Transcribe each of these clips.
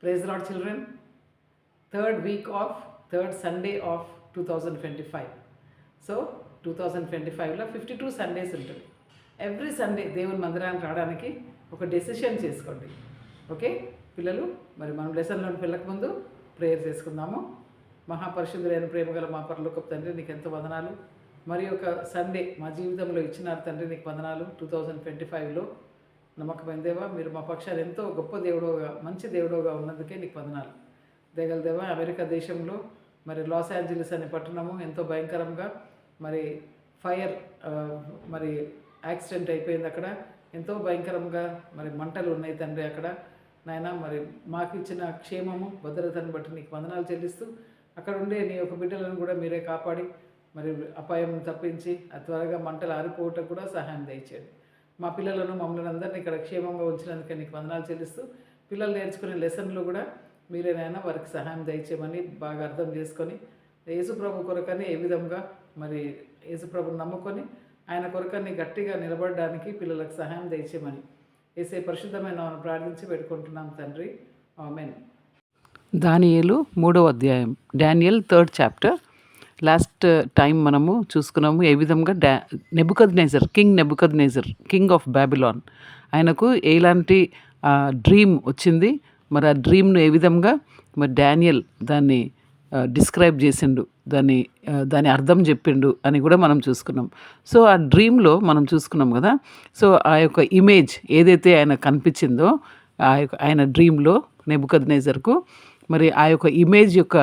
Praise the Lord, children. Third week of third Sunday of 2025. So 2025లో 52 Sundays ఉంటుంది. Every Sunday దేవుని మందిరానికి రావడానికి ఒక డెసిషన్ చేసుకోండి. ఓకే పిల్లలు, మరి మనం లెసన్లోకి వెళ్ళకముందు ప్రేయర్ చేసుకుందాము. మహాపరిశుద్ధులైన ప్రేమగల మా పరలోకపు తండ్రి, నీకు ఎంతో వందనాలు. మరి ఒక సండే మా జీవితంలో ఇచ్చినారు తండ్రి, నీకు వందనాలు. 2025లో నమ్మకమైన దేవా, మీరు మా పక్షాలు ఎంతో గొప్ప దేవుడోగా, మంచి దేవుడోగా ఉన్నందుకే నీకు వందనాలు. దేగల దేవా, అమెరికా దేశంలో మరి లాస్ ఏంజలీస్ అనే పట్టణము ఎంతో భయంకరంగా మరి ఫైర్ మరి యాక్సిడెంట్ అయిపోయింది. అక్కడ ఎంతో భయంకరంగా మరి మంటలు ఉన్నాయి తండ్రి. అక్కడ నాయన మరి మాకు ఇచ్చిన క్షేమము భద్రతను బట్టి నీకు వందనాలు చెల్లిస్తూ, అక్కడ ఉండే నీ యొక్క బిడ్డలను కూడా మీరే కాపాడి మరి అపాయం తప్పించి త్వరగా మంటలు ఆరిపోవటం కూడా సహాయం దయచేయండి. మా పిల్లలను మమ్మల్ని అందరినీ ఇక్కడ క్షేమంగా ఉంచినందుకే నీకు వందనాలు చెల్లిస్తూ, పిల్లలు నేర్చుకునే లెసన్లు కూడా మీరేనైనా వారికి సహాయం దయచేయమని బాగా అర్థం చేసుకొని, యేసుప్రభు కొరకని ఏ విధంగా మరి యేసుప్రభుని నమ్ముకొని ఆయన కొరకని గట్టిగా నిలబడడానికి పిల్లలకు సహాయం దయచేయమని యేసే పరిశుద్ధమైన నామమున ప్రార్థించి పెట్టుకుంటున్నాం తండ్రి, ఆమేన్. దానియేలు 3వ అధ్యాయం, Daniel 3rd chapter. Last time మనము చూసుకున్నాము ఏ విధంగా నెబుకద్నెజర్, కింగ్ ఆఫ్ బాబిలాన్, ఆయనకు ఎలాంటి డ్రీమ్ వచ్చింది, మరి ఆ డ్రీమ్ను ఏ విధంగా మరి డానియల్ దాన్ని డిస్క్రైబ్ చేసిండు, దాని అర్థం చెప్పిండు అని కూడా మనం చూసుకున్నాం. సో ఆ డ్రీమ్లో మనం చూసుకున్నాం కదా. సో ఆ యొక్క ఇమేజ్ ఏదైతే ఆయన కనిపించిందో ఆయన డ్రీమ్లో నెబుకద్నెజర్కు, మరి ఆ యొక్క ఇమేజ్ యొక్క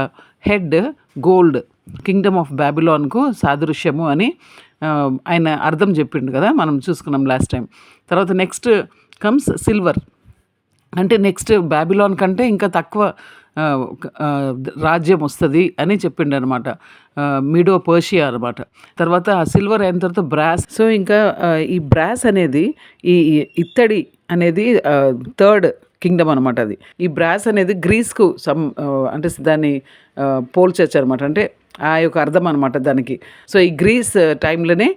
హెడ్ గోల్డ్, కింగ్డమ్ ఆఫ్ బాబిలాన్కు సాదృశ్యము అని ఆయన అర్థం చెప్పిండు కదా, మనం చూసుకున్నాం లాస్ట్ టైం. తర్వాత నెక్స్ట్ కమ్స్ సిల్వర్, అంటే నెక్స్ట్ బాబిలాన్ కంటే ఇంకా తక్కువ రాజ్యం వస్తుంది అని చెప్పిండు అనమాట, మీడో పర్షియా అనమాట. తర్వాత ఆ సిల్వర్ అయిన తర్వాత బ్రాస్. సో ఇంకా ఈ బ్రాస్ అనేది, ఈ ఇత్తడి అనేది థర్డ్ కింగ్డమ్ అనమాట. అది ఈ బ్రాస్ అనేది గ్రీస్కు అంటే దాన్ని పోల్చచ్చు అనమాట, అంటే ఆ యొక్క అర్థం అనమాట దానికి. సో ఈ గ్రీస్ టైంలోనే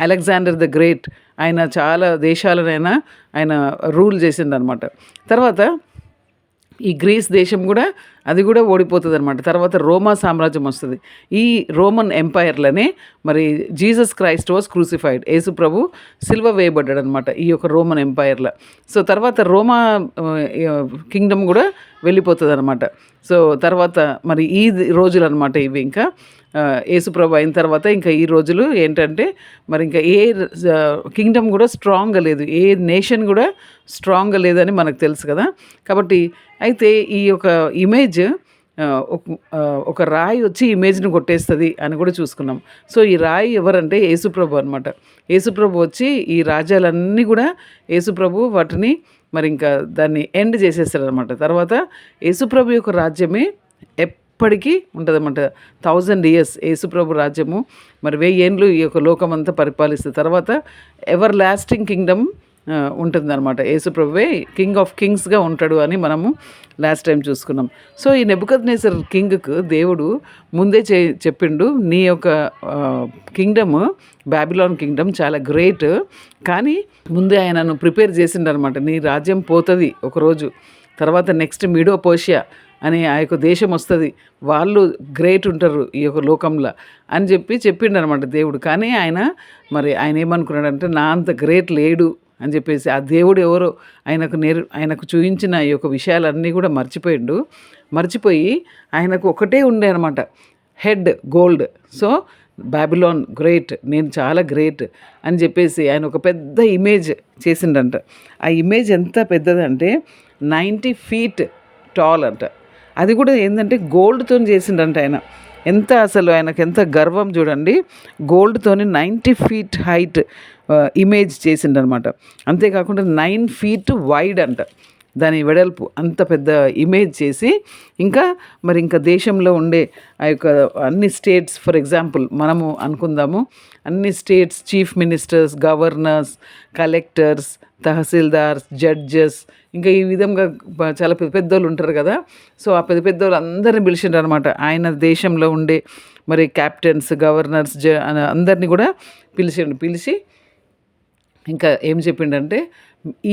అలెగ్జాండర్ ద గ్రేట్ ఆయన చాలా దేశాలనైనా ఆయన రూల్ చేసిండు అనమాట. తర్వాత ఈ గ్రీస్ దేశం కూడా అది కూడా ఓడిపోతుంది అనమాట. తర్వాత రోమా సామ్రాజ్యం వస్తుంది. ఈ రోమన్ ఎంపైర్లోనే మరి జీసస్ క్రైస్ట్ వాజ్ క్రూసిఫైడ్, యేసు ప్రభు సిల్వ వేయబడ్డాడు అనమాట ఈ యొక్క రోమన్ ఎంపైర్లో. సో తర్వాత రోమా కింగ్డమ్ కూడా వెళ్ళిపోతుంది అనమాట. సో తర్వాత మరి ఈ రోజులు అనమాట ఇవి. ఇంకా యేసుప్రభు అయిన తర్వాత ఇంకా ఈ రోజులు ఏంటంటే మరి ఇంకా ఏ కింగ్డమ్ కూడా స్ట్రాంగ్గా లేదు, ఏ నేషన్ కూడా స్ట్రాంగ్గా లేదని మనకు తెలుసు కదా. కాబట్టి అయితే ఈ యొక్క ఇమేజ్ ఒక రాయి వచ్చి ఇమేజ్ని కొట్టేస్తుంది అని కూడా చూసుకున్నాం. సో ఈ రాయి ఎవరంటే యేసుప్రభు అనమాట. యేసుప్రభు వచ్చి ఈ రాజ్యాలన్నీ కూడా యేసుప్రభు వాటిని మరి ఇంకా దాన్ని ఎండ్ చేసేస్తాడు అనమాట. తర్వాత యేసుప్రభు యొక్క రాజ్యమే ఎప్పటికీ ఉంటుంది అన్నమాట. 1000 years యేసుప్రభు రాజ్యము మరి 1000 ఏండ్లు ఈ యొక్క లోకమంతా పరిపాలిస్తుంది. తర్వాత ఎవర్ లాస్టింగ్ కింగ్డమ్ ఉంటుందన్నమాట. యేసుప్రభువే కింగ్ ఆఫ్ కింగ్స్గా ఉంటాడు అని మనము లాస్ట్ టైం చూసుకున్నాం. సో ఈ నెబుకద్నెజర్ కింగ్కు దేవుడు ముందే చెప్పిండు, నీ యొక్క కింగ్డమ్ బాబిలాన్ కింగ్డమ్ చాలా గ్రేట్, కానీ ముందే ఆయనను ప్రిపేర్ చేసిండు అనమాట. నీ రాజ్యం పోతుంది ఒకరోజు, తర్వాత నెక్స్ట్ మీడో పర్షియా అని ఆ యొక్క దేశం వస్తుంది, వాళ్ళు గ్రేట్ ఉంటారు ఈ యొక్క లోకంలో అని చెప్పిండు అనమాట దేవుడు. కానీ ఆయన ఏమనుకున్నాడంటే నా అంత గ్రేట్ లేడు అని చెప్పేసి ఆ దేవుడు ఎవరో ఆయనకు చూపించిన ఈ యొక్క విషయాలన్నీ కూడా మర్చిపోయి ఆయనకు ఒకటే ఉండే అనమాట, head gold. So Babylon great, నేను చాలా గ్రేట్ అని చెప్పేసి ఆయన ఒక పెద్ద ఇమేజ్ చేసిండంట. ఆ ఇమేజ్ ఎంత పెద్దదంటే 90 feet టాల్ అంట. అది కూడా ఏంటంటే గోల్డ్తో చేసిండంట ఆయన. ఎంత అసలు ఆయనకు ఎంత గర్వం చూడండి, గోల్డ్తోని 90 feet హైట్ ఇమేజ్ చేసిండనమాట. అంతేకాకుండా 9 feet వైడ్ అంట దాని వెడల్పు, అంత పెద్ద ఇమేజ్ చేసి ఇంకా దేశంలో ఉండే ఆ యొక్క అన్ని స్టేట్స్, ఫర్ ఎగ్జాంపుల్ మనము అనుకుందాము, అన్ని states chief ministers, governors, collectors, tahsildars, judges, ఇంకా ఈ విధంగా చాలా పెద్దోళ్ళు ఉంటారు కదా. సో ఆ పెద్దోళ్ళు అందరిని పిలిచిండ్రు అనమాట. ఆయన దేశంలో ఉండే మరి క్యాప్టెన్స్, గవర్నర్స్ అందరినీ కూడా పిలిచి ఇంకా ఏం చెప్పిండంటే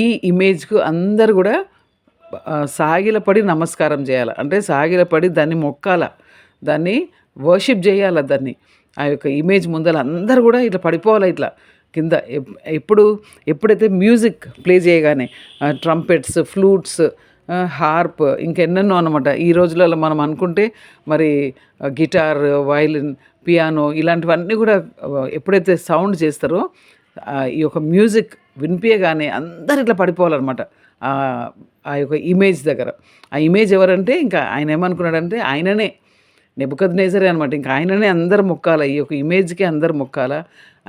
ఈ ఇమేజ్కు అందరు కూడా సాగిలపడి నమస్కారం చేయాలి, అంటే సాగిలపడి దాన్ని మొక్కాల, దాన్ని వర్షిప్ చేయాలి. దాన్ని ఆ యొక్క ఇమేజ్ ముందర అందరూ కూడా ఇట్లా పడిపోవాలి, ఇట్లా కింద. ఎప్పుడైతే మ్యూజిక్ ప్లే చేయగానే ట్రంపెట్స్, ఫ్లూట్స్, హార్ప్, ఇంకెన్నెన్నో అనమాట. ఈ రోజులలో మనం అనుకుంటే మరి గిటార్, వయలిన్, పియానో ఇలాంటివన్నీ కూడా ఎప్పుడైతే సౌండ్ చేస్తారో ఈ యొక్క మ్యూజిక్ వినిపించగానే అందరు ఇట్లా పడిపోవాలన్నమాట ఆ యొక్క ఇమేజ్ దగ్గర. ఆ ఇమేజ్ ఎవరంటే ఇంకా ఆయన ఏమనుకున్నాడంటే ఆయననే, నెబుకద్నెజరే అనమాట. ఇంకా ఆయననే అందరు మొక్కాల, ఈ యొక్క ఇమేజ్కి అందరు మొక్కాల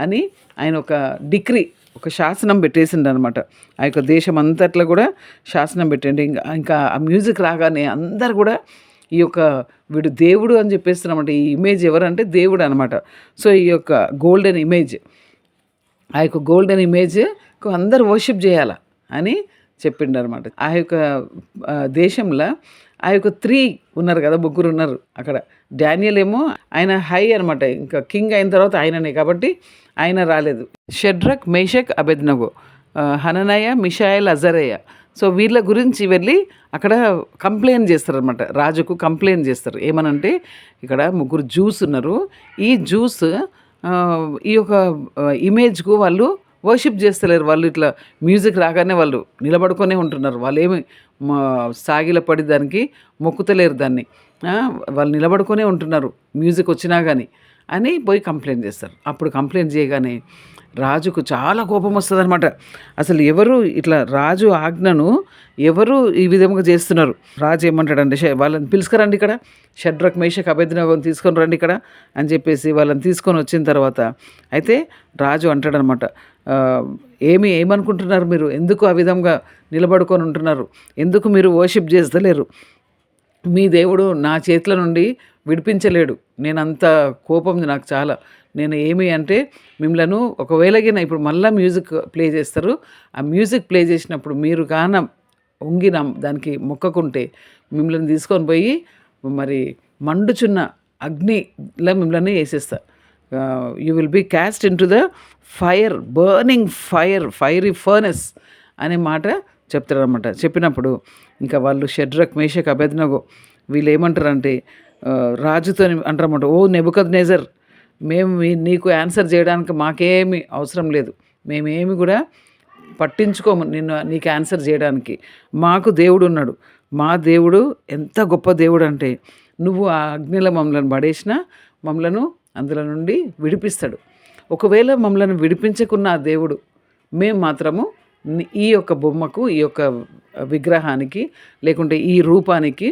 అని ఆయన ఒక డిక్రీ, ఒక శాసనం పెట్టేసిండు అనమాట. ఆ యొక్క దేశం అంతట్లో కూడా శాసనం పెట్టండి. ఇంకా ఆ మ్యూజిక్ రాగానే అందరు కూడా ఈ యొక్క వీడు దేవుడు అని చెప్పేస్తున్నామంట. ఈ ఇమేజ్ ఎవరంటే దేవుడు అనమాట. సో ఈ యొక్క గోల్డెన్ ఇమేజ్, ఆ యొక్క గోల్డెన్ ఇమేజ్ అందరు వర్షిప్ చేయాల అని చెప్పిండు అనమాట. ఆ యొక్క దేశంలో ఆ యొక్క 3 ఉన్నారు కదా, 3 ఉన్నారు అక్కడ. డానియల్ ఏమో ఆయన హై అనమాట, ఇంకా కింగ్ అయిన తర్వాత ఆయననే, కాబట్టి ఆయన రాలేదు. షడ్రక్, మేషక్, అబెద్నగో, హననయ, మిషాయల్, అజరయ్య. సో వీళ్ళ గురించి వెళ్ళి అక్కడ కంప్లైంట్ చేస్తారనమాట, రాజుకు కంప్లైంట్ చేస్తారు. ఏమనంటే ఇక్కడ 3 జ్యూస్ ఉన్నారు, ఈ జ్యూస్ ఈ యొక్క ఇమేజ్కు వాళ్ళు వర్షిప్ చేస్తలేరు. వాళ్ళు ఇట్లా మ్యూజిక్ రాగానే వాళ్ళు నిలబడుకొనే ఉంటున్నారు. వాళ్ళు ఏమి సాగిలపడి దానికి మొక్కుతలేరు దాన్ని, వాళ్ళు నిలబడుకొనే ఉంటున్నారు మ్యూజిక్ వచ్చినా కానీ అని పోయి కంప్లైంట్ చేస్తారు. అప్పుడు కంప్లైంట్ చేయగానే రాజుకు చాలా కోపం వస్తుంది అనమాట. అసలు ఎవరు ఇట్లా రాజు ఆజ్ఞను ఎవరు ఈ విధంగా చేస్తున్నారు? రాజు ఏమంటాడంటే వాళ్ళని పిలుచుకురండి ఇక్కడ, షడ్రక్, మేషక్, అబెద్నగోని తీసుకొని రండి ఇక్కడ అని చెప్పేసి వాళ్ళని తీసుకొని వచ్చిన తర్వాత అయితే రాజు అంటాడనమాట, ఏమనుకుంటున్నారు మీరు? ఎందుకు ఆ విధంగా నిలబడుకొని ఉంటున్నారు? ఎందుకు మీరు వర్షిప్ చేస్తలేరు? మీ దేవుడు నా చేతుల నుండి విడిపించలేడు. నేను అంత కోపం నాకు చాలా. నేను ఏమి అంటే మిమ్మల్ని ఒకవేళగిన ఇప్పుడు మళ్ళీ మ్యూజిక్ ప్లే చేస్తారు, ఆ మ్యూజిక్ ప్లే చేసినప్పుడు మీరు ఉంగిన దానికి మొక్కకుంటే మిమ్మల్ని తీసుకొని పోయి మరి మండుచున్న అగ్నిలో మిమ్మల్ని వేసేస్తా. You will be cast into the fire, burning fire, fiery furnace అనే మాట చెప్తారనమాట. చెప్పినప్పుడు ఇంకా వాళ్ళు షడ్రక్, మేషక్, అబెద్నగో వీళ్ళు ఏమంటారంటే రాజుతో అంటారన్నమాట, ఓ నెబుకద్నెజర్, మేము నీకు ఆన్సర్ చేయడానికి మాకేమీ అవసరం లేదు, మేమేమి కూడా పట్టించుకోము నీకు ఆన్సర్ చేయడానికి. మాకు దేవుడు ఉన్నాడు, మా దేవుడు ఎంత గొప్ప దేవుడు అంటే నువ్వు ఆ అగ్నిలో మమ్మల్ని పడేసినా మమ్మలను అందులో నుండి విడిపిస్తాడు. ఒకవేళ మమ్మల్ని విడిపించకున్న ఆ దేవుడు, మేము మాత్రము ఈ యొక్క బొమ్మకు, ఈ యొక్క విగ్రహానికి, లేకుంటే ఈ రూపానికి,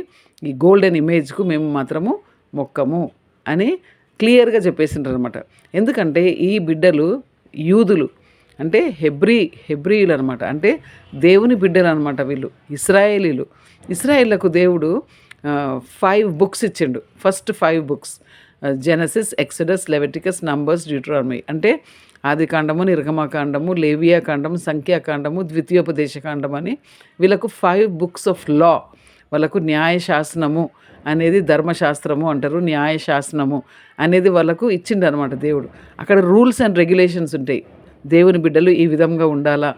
ఈ గోల్డెన్ ఇమేజ్కు మేము మాత్రము మొక్కము అని క్లియర్గా చెప్పేసింటారు అనమాట. ఎందుకంటే ఈ బిడ్డలు యూదులు, అంటే హెబ్రీయులు అనమాట, అంటే దేవుని బిడ్డలు అనమాట వీళ్ళు, ఇస్రాయేలీలు. ఇస్రాయేళ్లకు దేవుడు 5 బుక్స్ ఇచ్చిండు. First 5 books Genesis, Exodus, Leviticus, numbers, Deuteronomy. అంటే ఆదికాండము, నిర్గమకాండము, లేవియాకాండము, సంఖ్యాకాండము, ద్వితీయోపదేశకాండం అని వీళ్ళకు 5 బుక్స్ ఆఫ్ లా. వాళ్ళకు న్యాయశాసనము అనేది ధర్మశాస్త్రము అంటారు, న్యాయశాసనము అనేది వాళ్ళకు ఇచ్చిండు అనమాట దేవుడు. అక్కడ రూల్స్ అండ్ రెగ్యులేషన్స్ ఉంటాయి. దేవుని బిడ్డలు ఈ విధంగా ఉండాలా,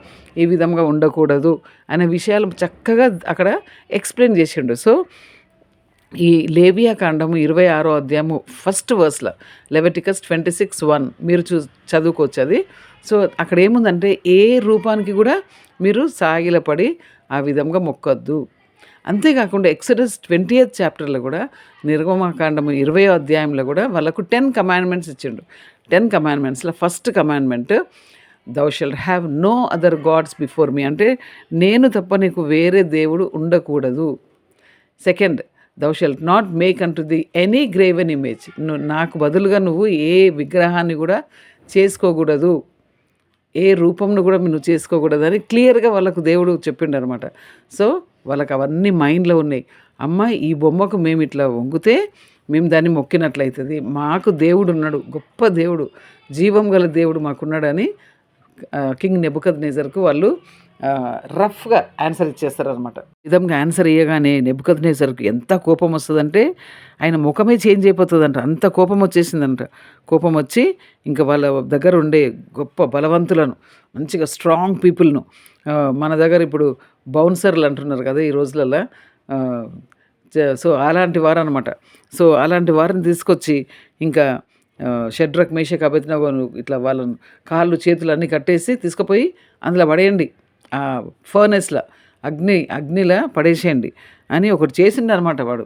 ఈ విధంగా ఉండకూడదు అనే విషయాలు చక్కగా అక్కడ ఎక్స్ప్లెయిన్ చేసిండు. సో ఈ లేవియాకాండము 26వ అధ్యాయము ఫస్ట్ వర్స్లో, లెవిటికస్ 26:1 మీరు చదువుకోవచ్చు అది. సో అక్కడ ఏముందంటే ఏ రూపానికి కూడా మీరు సాగిలపడి ఆ విధంగా మొక్కొద్దు. అంతేకాకుండా ఎక్సడస్ 20th చాప్టర్లో కూడా, నిర్గమకాండము 20వ అధ్యాయంలో కూడా వాళ్ళకు 10 కమాండ్మెంట్స్ ఇచ్చిండు. 10 కమాండ్మెంట్స్లో first commandment, thou shall have no other gods before me, అంటే నేను తప్ప నీకు వేరే దేవుడు ఉండకూడదు. Second, thou shall not make unto the any graven image, నాకు బదులుగా నువ్వు ఏ విగ్రహాన్ని కూడా చేసుకోకూడదు, ఏ రూపంను కూడా నువ్వు చేసుకోకూడదు అని క్లియర్గా వాళ్ళకు దేవుడు చెప్పిండు అనమాట. సో వాళ్ళకి అవన్నీ మైండ్లో ఉన్నాయి. అమ్మ, ఈ బొమ్మకు మేము ఇట్లా వంగితే మేము దాన్ని మొక్కినట్లయితుంది, మాకు దేవుడు ఉన్నాడు, గొప్ప దేవుడు, జీవం గల దేవుడు మాకున్నాడని కింగ్ నెబుకద్నెజర్కు వాళ్ళు రఫ్గా ఆన్సర్ ఇచ్చేస్తారనమాట. విధంగా ఆన్సర్ ఇవ్వగానే నెబుకద్నెజర్కు ఎంత కోపం వస్తుందంటే ఆయన ముఖమే చేంజ్ అయిపోతుందంట, అంత కోపం వచ్చేసిందంట. కోపం వచ్చి ఇంకా వాళ్ళ దగ్గర ఉండే గొప్ప బలవంతులను, మంచిగా స్ట్రాంగ్ పీపుల్ను, మన దగ్గర ఇప్పుడు బౌన్సర్లు అంటున్నారు కదా ఈ రోజులలో. సో అలాంటి వారు అనమాట. సో అలాంటి వారిని తీసుకొచ్చి ఇంకా షడ్రక్ మేషక్ అబేద్నెగోను ఇట్లా వాళ్ళను కాళ్ళు చేతులు అన్నీ కట్టేసి తీసుకుపోయి అందులో పడేయండి, ఆ ఫర్నెస్లో అగ్నిలా పడేసేయండి అని ఒకటి చేసిండు అనమాట. వాడు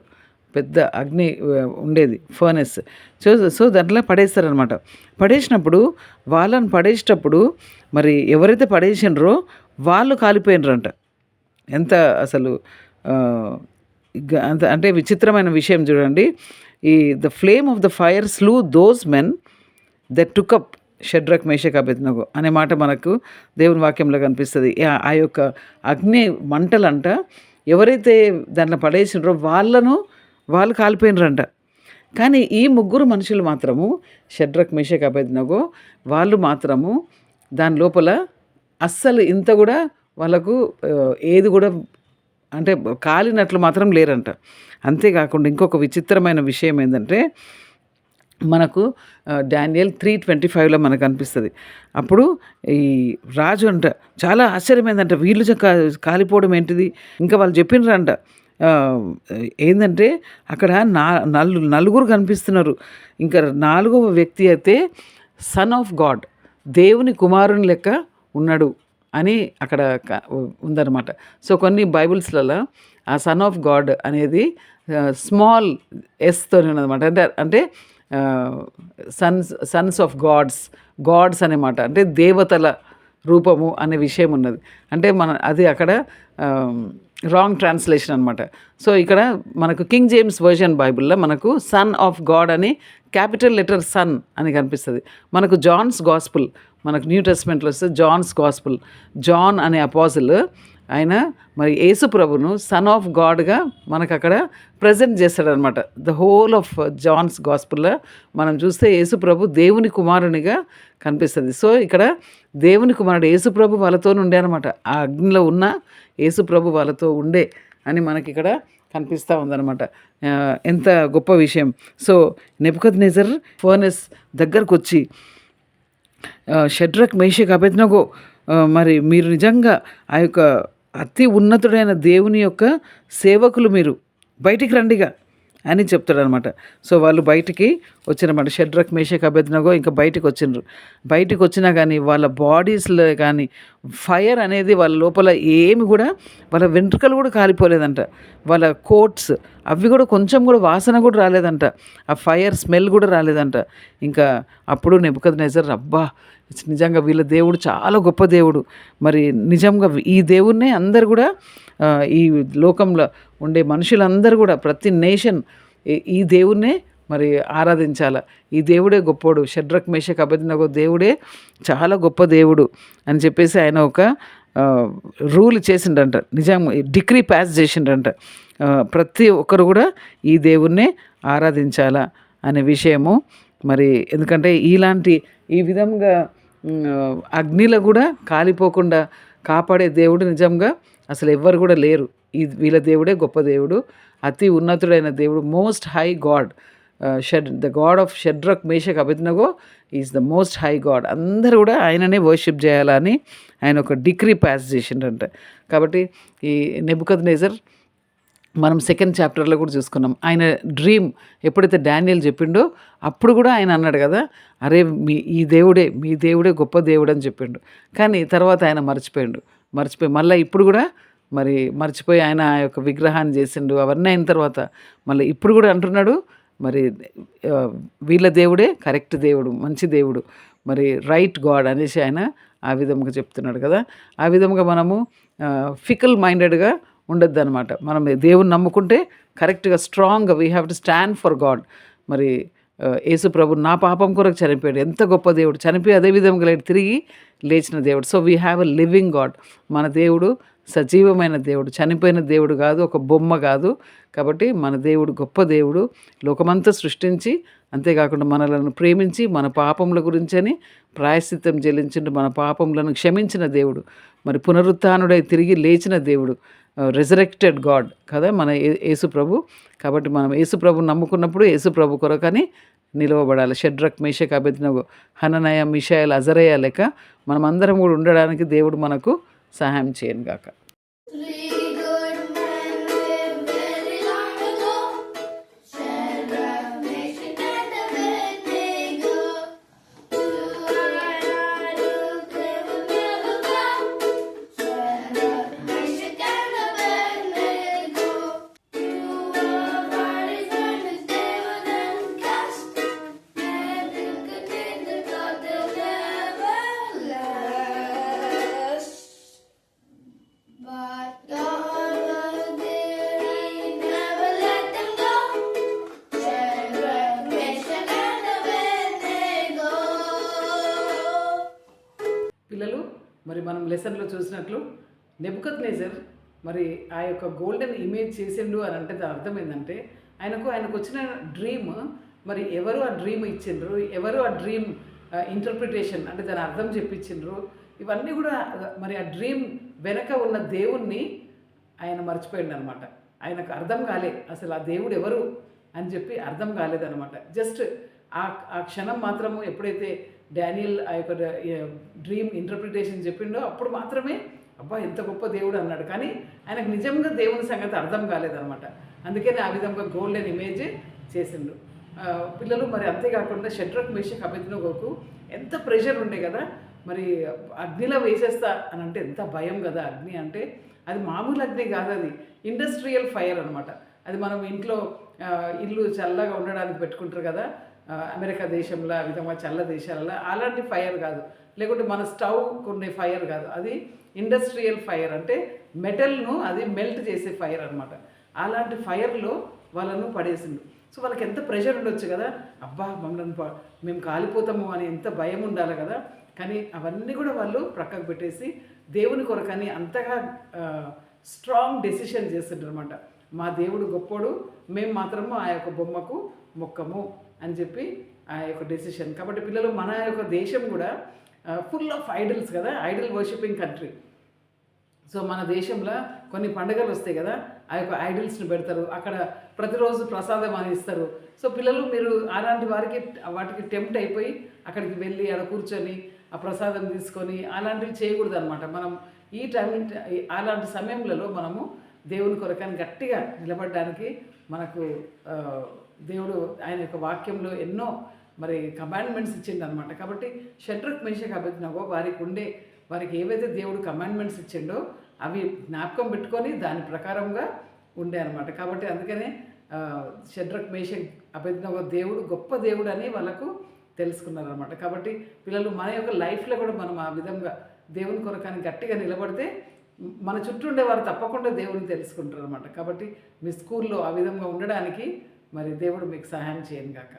పెద్ద అగ్ని ఉండేది ఫర్నెస్. సో దాంట్లో పడేస్తారనమాట. పడేసినప్పుడు వాళ్ళని పడేసేటప్పుడు మరి ఎవరైతే పడేసిండ్రో వాళ్ళు కాలిపోయినరంట. ఎంత అసలు అంత అంటే విచిత్రమైన విషయం చూడండి. The flame of the fire slew those men that took up Shadrach Meshach Abednego అనే మాట మనకు దేవుని వాక్యంలో కనిపిస్తుంది. ఆ యొక్క అగ్ని మంటలంట ఎవరైతే దాంట్లో పడేసినారో వాళ్ళు కాలిపోయినరంట. కానీ ఈ ముగ్గురు మనుషులు మాత్రము షడ్రక్ మేషక్ అబేద్నెగో వాళ్ళు మాత్రము దాని లోపల అస్సలు ఇంత కూడా వాళ్ళకు ఏది కూడా అంటే కాలినట్లు మాత్రం లేరంట. అంతేకాకుండా ఇంకొక విచిత్రమైన విషయం ఏంటంటే మనకు డానియల్ 3:25లో మనకు అనిపిస్తుంది. అప్పుడు ఈ రాజు అంట చాలా ఆశ్చర్యమైందంట, వీళ్ళు కాలిపోవడం ఏంటిది. ఇంకా వాళ్ళు చెప్పినారంట ఏంటంటే అక్కడ నలుగురు కనిపిస్తున్నారు. ఇంకా 4వ వ్యక్తి అయితే సన్ ఆఫ్ గాడ్, దేవుని కుమారుని లెక్క ఉన్నాడు అని అక్కడ ఉందన్నమాట. సో కొన్ని బైబిల్స్లలో ఆ సన్ ఆఫ్ గాడ్ అనేది స్మాల్ ఎస్తో ఉన్నదన్నమాట. అంటే సన్స్ ఆఫ్ గాడ్స్ అనేమాట, అంటే దేవతల రూపము అనే విషయం ఉన్నది. అంటే అది అక్కడ రాంగ్ ట్రాన్స్లేషన్ అనమాట. సో ఇక్కడ మనకు కింగ్ జేమ్స్ వర్షన్ బైబిల్లో మనకు సన్ ఆఫ్ గాడ్ అని క్యాపిటల్ లెటర్ సన్ అని కనిపిస్తుంది. మనకు జాన్స్ గాస్పుల్, మనకు న్యూ టెస్ట్మెంట్లో వస్తే జాన్స్ గాస్పుల్, జాన్ అనే అపోజిల్ ఆయన మరి యేసు ప్రభును సన్ ఆఫ్ గాడ్గా మనకు అక్కడ ప్రజెంట్ చేస్తాడనమాట. ద హోల్ ఆఫ్ జాన్స్ గాస్పుల్లో మనం చూస్తే యేసు ప్రభు దేవుని కుమారునిగా కనిపిస్తుంది. సో ఇక్కడ దేవుని కుమారుడు యేసు ప్రభు వాళ్ళతో ఉండే అనమాట. ఆ అగ్నిలో ఉన్న యేసు ప్రభు వాళ్ళతో ఉండే అని మనకి ఇక్కడ కనిపిస్తూ ఉందన్నమాట. ఎంత గొప్ప విషయం. సో నెబుకద్నెజర్ ఫర్నెస్ దగ్గరకు వచ్చి షడ్రక్ మేషక్ అబేద్నెగో మరి మీరు నిజంగా ఆ యొక్క అతి ఉన్నతుడైన దేవుని యొక్క సేవకులు, మీరు బయటికి రండిగా అని చెప్తాడనమాట. సో వాళ్ళు బయటికి వచ్చినమాట. షడ్రక్ మేషక్ అబేద్నెగో ఇంకా బయటికి వచ్చిండ్రు. బయటికి వచ్చినా కానీ వాళ్ళ బాడీస్లో కానీ ఫైర్ అనేది వాళ్ళ లోపల ఏమి కూడా, వాళ్ళ వెంట్రుకలు కూడా కాలిపోలేదంట. వాళ్ళ కోట్స్ అవి కూడా కొంచెం కూడా వాసన కూడా రాలేదంట. ఆ ఫైర్ స్మెల్ కూడా రాలేదంట. ఇంకా అప్పుడు నెబుకద్నెజర్ అబ్బా నిజంగా వీళ్ళ దేవుడు చాలా గొప్ప దేవుడు, మరి నిజంగా ఈ దేవుణ్ణే అందరు కూడా ఈ లోకంలో ఉండే మనుషులందరూ కూడా ప్రతి నేషన్ ఈ దేవుణ్ణే మరి ఆరాధించాల. ఈ దేవుడే గొప్పోడు, షడ్రక్ మేషక్ అబేద్నెగో దేవుడే చాలా గొప్ప దేవుడు అని చెప్పేసి ఆయన ఒక రూల్ చేసిండంట. నిజం డిక్రీ పాస్ చేసిండంట. ప్రతి ఒక్కరు కూడా ఈ దేవుణ్ణే ఆరాధించాలా అనే విషయము. మరి ఎందుకంటే ఈ విధంగా అగ్నిలో కూడా కాలిపోకుండా కాపాడే దేవుడు నిజంగా అసలు ఎవ్వరు కూడా లేరు. వీళ్ళ దేవుడే గొప్ప దేవుడు, అతి ఉన్నతుడైన దేవుడు, most high God. The God of Shadrach Meshach Abednego is the most high God. అందరూ కూడా ఆయననే వర్షిప్ చేయాలని ఆయన ఒక డిక్రీ పాస్ చేసిండంట. కాబట్టి ఈ నెబుకద్నెజర్ మనం 2nd చాప్టర్లో కూడా చూసుకున్నాం. ఆయన డ్రీమ్ ఎప్పుడైతే డానియల్ చెప్పిండో అప్పుడు కూడా ఆయన అన్నాడు కదా, అరే మీ దేవుడే గొప్ప దేవుడు అని చెప్పిండు. కానీ తర్వాత ఆయన మర్చిపోయి మళ్ళీ ఇప్పుడు కూడా మర్చిపోయి ఆయన ఆ యొక్క విగ్రహాన్ని చేసిండు. అవన్నీ అయిన తర్వాత మళ్ళీ ఇప్పుడు కూడా అంటున్నాడు మరి వీళ్ళ దేవుడే కరెక్ట్ దేవుడు, మంచి దేవుడు, మరి రైట్ గాడ్ అనేసి ఆయన ఆ విధంగా చెప్తున్నాడు కదా. ఆ విధంగా మనము ఫికల్ మైండెడ్గా ఉండొద్దు అనమాట. మనం దేవుని నమ్ముకుంటే కరెక్ట్గా స్ట్రాంగ్గా we have to stand for God. మరి యేసు ప్రభు నా పాపం కొరకు చనిపోయాడు, ఎంత గొప్ప దేవుడు, చనిపోయి అదే విధంగా తిరిగి లేచిన దేవుడు. So we have a living God. మన దేవుడు సజీవమైన దేవుడు, చనిపోయిన దేవుడు కాదు, ఒక బొమ్మ కాదు. కాబట్టి మన దేవుడు గొప్ప దేవుడు, లోకమంతా సృష్టించి అంతేకాకుండా మనలను ప్రేమించి మన పాపముల గురించని ప్రాయశ్చిత్తం చెల్లించిండు, మన పాపములను క్షమించిన దేవుడు, మరి పునరుత్థానుడై తిరిగి లేచిన దేవుడు, రెజరెక్టెడ్ గాడ్ కదా మన యేసు ప్రభు. కాబట్టి మనం యేసు ప్రభుని నమ్ముకున్నప్పుడు యేసు ప్రభు కొరకని నిలవబడాలి. షడ్రక్ మేషక్ అబేద్నెగో, హననయ మిషాయల్ అజరయ లెక్క మనమందరం కూడా ఉండడానికి దేవుడు మనకు సహాయం చేయను గాక. Three good men lived very long ago. Shadrach, Meshach, and Abednego. To iron idols they would never bow. Shadrach, Meshach, and Abednego. Two of iron furnace they were then cast. Nebuchadnezzar thought they'll never last. But God was there, He never let them go. Shadrach, Meshach, and Abednego. పిల్లలు మరి మనం లెసన్లో చూసినట్లు Nebuchadnezzar మరి ఆ యొక్క golden image చేసిండు అని అంటే దాని అర్థం ఏంటంటే ఆయనకు వచ్చిన డ్రీమ్ మరి ఎవరు ఆ డ్రీమ్ ఇచ్చిండ్రు, ఎవరు ఆ డ్రీమ్ ఇంటర్ప్రిటేషన్ అంటే దాని అర్థం చెప్పించిండ్రు, ఇవన్నీ కూడా మరి ఆ డ్రీమ్ వెనక ఉన్న దేవుణ్ణి ఆయన మర్చిపోయిండు అనమాట. ఆయనకు అర్థం కాలే అసలు ఆ దేవుడు ఎవరు అని చెప్పి అర్థం కాలేదనమాట. జస్ట్ ఆ క్షణం మాత్రము ఎప్పుడైతే డానియల్ ఆ యొక్క డ్రీమ్ ఇంటర్ప్రిటేషన్ చెప్పిండో అప్పుడు మాత్రమే అబ్బా ఎంత గొప్ప దేవుడు అన్నాడు. కానీ ఆయనకు నిజంగా దేవుని సంగతి అర్థం కాలేదనమాట. అందుకని ఆ విధంగా గోల్డెన్ ఇమేజ్ చేసిండు. పిల్లలు మరి అంతేకాకుండా షడ్రక్, మేషక్, అబేద్నెగోకు ఎంత ప్రెషర్ ఉండే కదా. మరి అగ్నిలో వేసేస్తా అని అంటే ఎంత భయం కదా. అగ్ని అంటే అది మామూలు అగ్ని కాదు, అది ఇండస్ట్రియల్ ఫైర్ అనమాట. అది మనం ఇంట్లో ఇల్లు చల్లగా ఉండడానికి పెట్టుకుంటారు కదా, అమెరికా దేశంలో ఆ విధంగా చల్ల దేశాలలో అలాంటి ఫైర్ కాదు, లేకుంటే మన స్టవ్ కొనే ఫైర్ కాదు. అది ఇండస్ట్రియల్ ఫైర్ అంటే మెటల్ను అది మెల్ట్ చేసే ఫైర్ అనమాట. అలాంటి ఫైర్లో వాళ్ళను పడేసిండు. సో వాళ్ళకి ఎంత ప్రెషర్ ఉండొచ్చు కదా, అబ్బా మమ్మల్ని మేము కాలిపోతాము అని ఎంత భయం ఉండాలి కదా. కానీ అవన్నీ కూడా వాళ్ళు ప్రక్కకు పెట్టేసి దేవుని కొరకని అంతగా స్ట్రాంగ్ డెసిషన్ చేస్తుంటారు అనమాట. మా దేవుడు గొప్పోడు, మేము మాత్రము ఆ యొక్క బొమ్మకు మొక్కము అని చెప్పి ఆ యొక్క డెసిషన్. కాబట్టి పిల్లలు మన యొక్క దేశం కూడా ఫుల్ ఆఫ్ ఐడల్స్ కదా, ఐడల్ వర్షిపింగ్ కంట్రీ. సో మన దేశంలో కొన్ని పండుగలు వస్తాయి కదా, ఆ యొక్క ఐడల్స్ని పెడతారు, అక్కడ ప్రతిరోజు ప్రసాదం అని ఇస్తారు. సో పిల్లలు మీరు అలాంటి వాటికి టెంప్ట్ అయిపోయి అక్కడికి వెళ్ళి అక్కడ కూర్చొని ఆ ప్రసాదం తీసుకొని అలాంటివి చేయకూడదు అనమాట. మనం ఈ అలాంటి సమయంలో మనము దేవుని కొరకని గట్టిగా నిలబడడానికి మనకు దేవుడు ఆయన యొక్క వాక్యంలో ఎన్నో మరి కమాండ్మెంట్స్ ఇచ్చిండు అనమాట. కాబట్టి షడ్రక్, మేషక్, అబేద్నెగో వారికి ఏవైతే దేవుడు కమాండ్మెంట్స్ ఇచ్చిండో అవి జ్ఞాపకం పెట్టుకొని దాని ప్రకారంగా ఉండే అనమాట. కాబట్టి అందుకనే షడ్రక్, మేషక్, అబేద్నెగో దేవుడు గొప్ప దేవుడు అని వాళ్ళకు తెలుసుకున్నారనమాట. కాబట్టి పిల్లలు మన యొక్క లైఫ్లో కూడా మనం ఆ విధంగా దేవుని కొరకని గట్టిగా నిలబడితే మన చుట్టూ ఉండేవారు తప్పకుండా దేవుని తెలుసుకుంటారు అనమాట. కాబట్టి మీ స్కూల్లో ఆ విధంగా ఉండడానికి మరి దేవుడు మీకు సహాయం చేయను గాక.